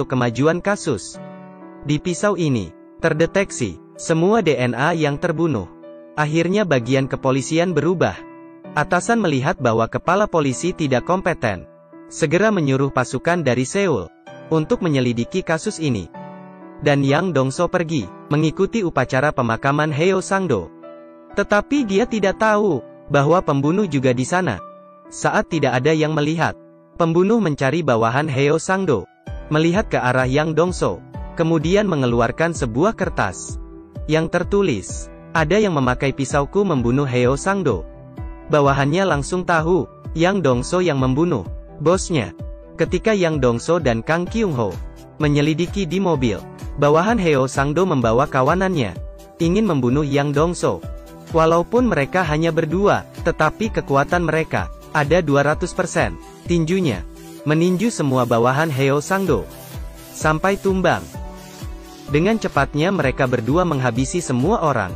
untuk kemajuan kasus. Di pisau ini, terdeteksi semua DNA yang terbunuh. Akhirnya bagian kepolisian berubah. Atasan melihat bahwa kepala polisi tidak kompeten. Segera menyuruh pasukan dari Seoul untuk menyelidiki kasus ini. Dan Yang Dongso pergi, mengikuti upacara pemakaman Heo Sang-do. Tetapi dia tidak tahu bahwa pembunuh juga di sana. Saat tidak ada yang melihat, pembunuh mencari bawahan Heo Sang-do, melihat ke arah Yang Dongso, kemudian mengeluarkan sebuah kertas yang tertulis, "Ada yang memakai pisauku membunuh Heo Sang-do." Bawahannya langsung tahu, Yang Dongso yang membunuh bosnya. Ketika Yang Dongso dan Kang Kyung-ho menyelidiki di mobil, bawahan Heo Sang-do membawa kawanannya, ingin membunuh Yang Dongso. Walaupun mereka hanya berdua, tetapi kekuatan mereka ada 200%. Tinjunya meninju semua bawahan Heo Sang-do sampai tumbang. Dengan cepatnya mereka berdua menghabisi semua orang.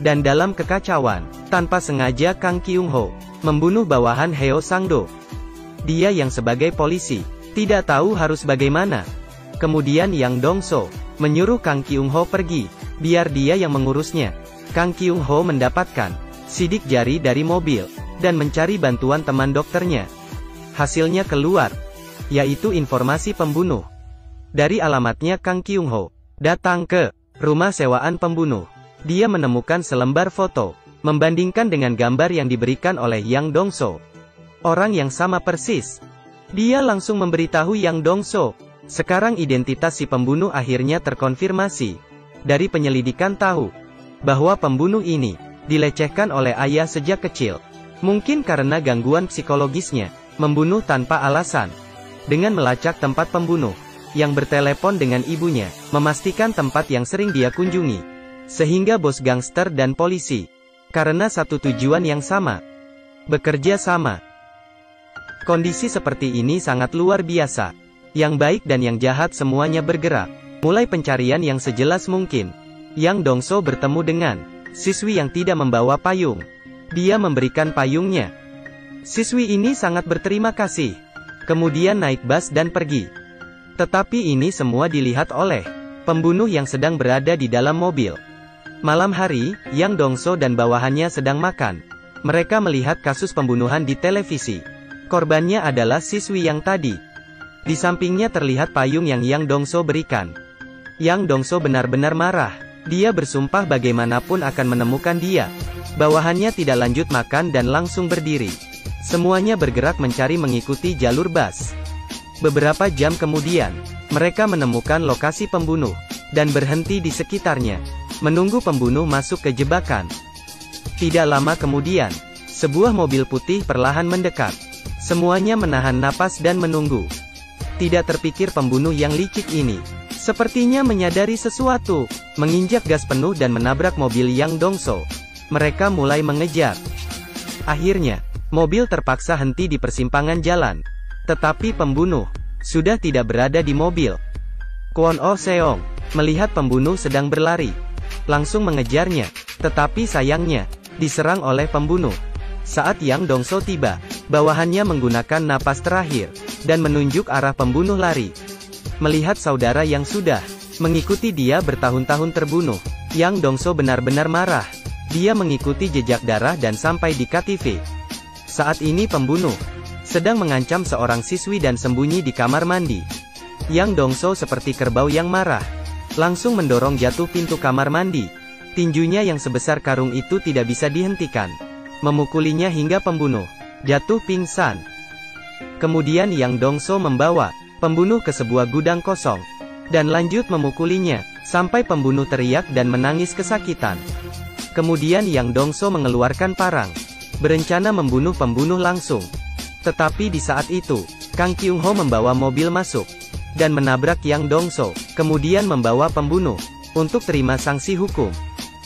Dan dalam kekacauan, tanpa sengaja Kang Kyung-ho membunuh bawahan Heo Sang-do. Dia yang sebagai polisi tidak tahu harus bagaimana. Kemudian Yang Dongso menyuruh Kang Kyung-ho pergi, biar dia yang mengurusnya. Kang Kyung-ho mendapatkan sidik jari dari mobil dan mencari bantuan teman dokternya. Hasilnya keluar, yaitu informasi pembunuh. Dari alamatnya Kang Kyung-ho datang ke rumah sewaan pembunuh. Dia menemukan selembar foto membandingkan dengan gambar yang diberikan oleh Yang Dongso. Orang yang sama persis. Dia langsung memberitahu Yang Dongso. Sekarang identitas si pembunuh akhirnya terkonfirmasi. Dari penyelidikan tahu bahwa pembunuh ini dilecehkan oleh ayah sejak kecil. Mungkin karena gangguan psikologisnya, membunuh tanpa alasan. Dengan melacak tempat pembunuh, yang bertelepon dengan ibunya, memastikan tempat yang sering dia kunjungi. Sehingga bos gangster dan polisi, karena satu tujuan yang sama, bekerja sama. Kondisi seperti ini sangat luar biasa. Yang baik dan yang jahat semuanya bergerak. Mulai pencarian yang sejelas mungkin. Yang Dongso bertemu dengan siswi yang tidak membawa payung. Dia memberikan payungnya. Siswi ini sangat berterima kasih. Kemudian naik bus dan pergi. Tetapi ini semua dilihat oleh pembunuh yang sedang berada di dalam mobil. Malam hari, Yang Dongso dan bawahannya sedang makan. Mereka melihat kasus pembunuhan di televisi. Korbannya adalah siswi yang tadi. Di sampingnya terlihat payung yang Yang Dongso berikan. Yang Dongso benar-benar marah. Dia bersumpah bagaimanapun akan menemukan dia. Bawahannya tidak lanjut makan dan langsung berdiri. Semuanya bergerak mencari mengikuti jalur bus. Beberapa jam kemudian, mereka menemukan lokasi pembunuh, dan berhenti di sekitarnya, menunggu pembunuh masuk ke jebakan. Tidak lama kemudian, sebuah mobil putih perlahan mendekat. Semuanya menahan napas dan menunggu. Tidak terpikir pembunuh yang licik ini sepertinya menyadari sesuatu, menginjak gas penuh dan menabrak mobil Yang Dongso. Mereka mulai mengejar. Akhirnya, mobil terpaksa henti di persimpangan jalan. Tetapi pembunuh sudah tidak berada di mobil. Kwon Oh Seong melihat pembunuh sedang berlari, langsung mengejarnya. Tetapi sayangnya, diserang oleh pembunuh. Saat Yang Dongso tiba, bawahannya menggunakan napas terakhir, dan menunjuk arah pembunuh lari. Melihat saudara yang sudah mengikuti dia bertahun-tahun terbunuh, Yang Dongso benar-benar marah. Dia mengikuti jejak darah dan sampai di KTV. Saat ini pembunuh sedang mengancam seorang siswi dan sembunyi di kamar mandi. Yang Dongso seperti kerbau yang marah, langsung mendorong jatuh pintu kamar mandi. Tinjunya yang sebesar karung itu tidak bisa dihentikan. Memukulinya hingga pembunuh jatuh pingsan. Kemudian Yang Dongso membawa pembunuh ke sebuah gudang kosong, dan lanjut memukulinya, sampai pembunuh teriak dan menangis kesakitan. Kemudian Yang Dongso mengeluarkan parang, berencana membunuh pembunuh langsung. Tetapi di saat itu, Kang Kyung Ho membawa mobil masuk, dan menabrak Yang Dongso, kemudian membawa pembunuh, untuk terima sanksi hukum.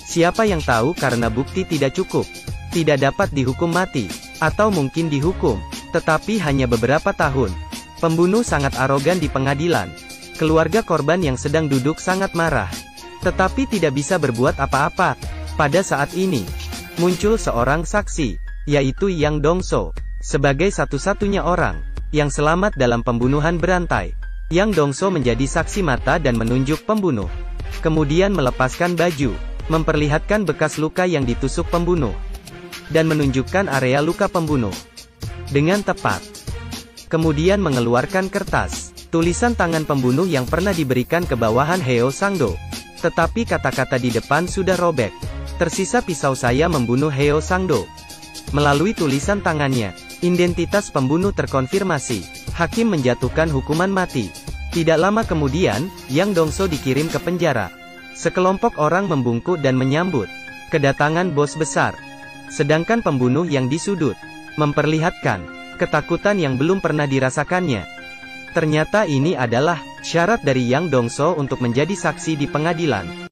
Siapa yang tahu karena bukti tidak cukup, tidak dapat dihukum mati, atau mungkin dihukum, tetapi hanya beberapa tahun. Pembunuh sangat arogan di pengadilan. Keluarga korban yang sedang duduk sangat marah, tetapi tidak bisa berbuat apa-apa. Pada saat ini, muncul seorang saksi, yaitu Yang Dongso, sebagai satu-satunya orang yang selamat dalam pembunuhan berantai. Yang Dongso menjadi saksi mata dan menunjuk pembunuh. Kemudian melepaskan baju, memperlihatkan bekas luka yang ditusuk pembunuh, dan menunjukkan area luka pembunuh dengan tepat. Kemudian mengeluarkan kertas tulisan tangan pembunuh yang pernah diberikan ke bawahan Heo Sang-do. Tetapi kata-kata di depan sudah robek. Tersisa pisau saya membunuh Heo Sang-do. Melalui tulisan tangannya, identitas pembunuh terkonfirmasi. Hakim menjatuhkan hukuman mati. Tidak lama kemudian, Yang Dongso dikirim ke penjara. Sekelompok orang membungkuk dan menyambut kedatangan bos besar. Sedangkan pembunuh yang di sudut memperlihatkan ketakutan yang belum pernah dirasakannya. Ternyata ini adalah syarat dari Yang Dongso untuk menjadi saksi di pengadilan.